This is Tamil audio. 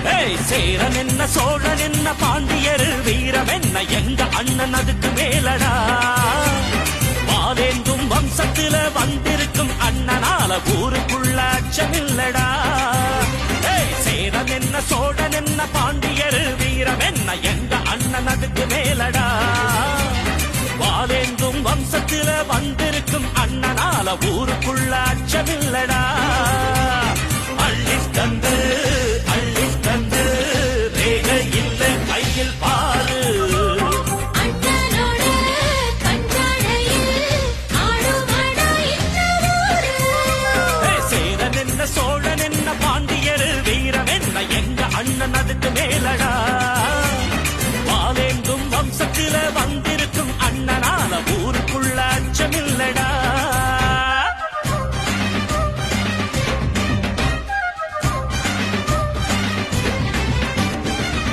சேரன் என்ன சோழன் என்ன பாண்டியர் வீரம் என்ன எங்க அண்ணன் அதுக்கு மேலடா வாதேந்தும் வம்சத்துல வந்திருக்கும் அண்ணனால ஊருக்குள்ள அச்சமில்லடா சேரன் என்ன சோழன் என்ன பாண்டியர் வீரம் என்ன எங்க அண்ணன் அதுக்கு மேலடா வாதேந்தும் வம்சத்துல வந்திருக்கும் அண்ணனால ஊருக்குள்ள அச்சமில்லடா அள்ளித் தந்து சோழன் என்ன பாண்டியர் வீரம் என்ன எங்க அண்ணன் அதுக்கு மேலடா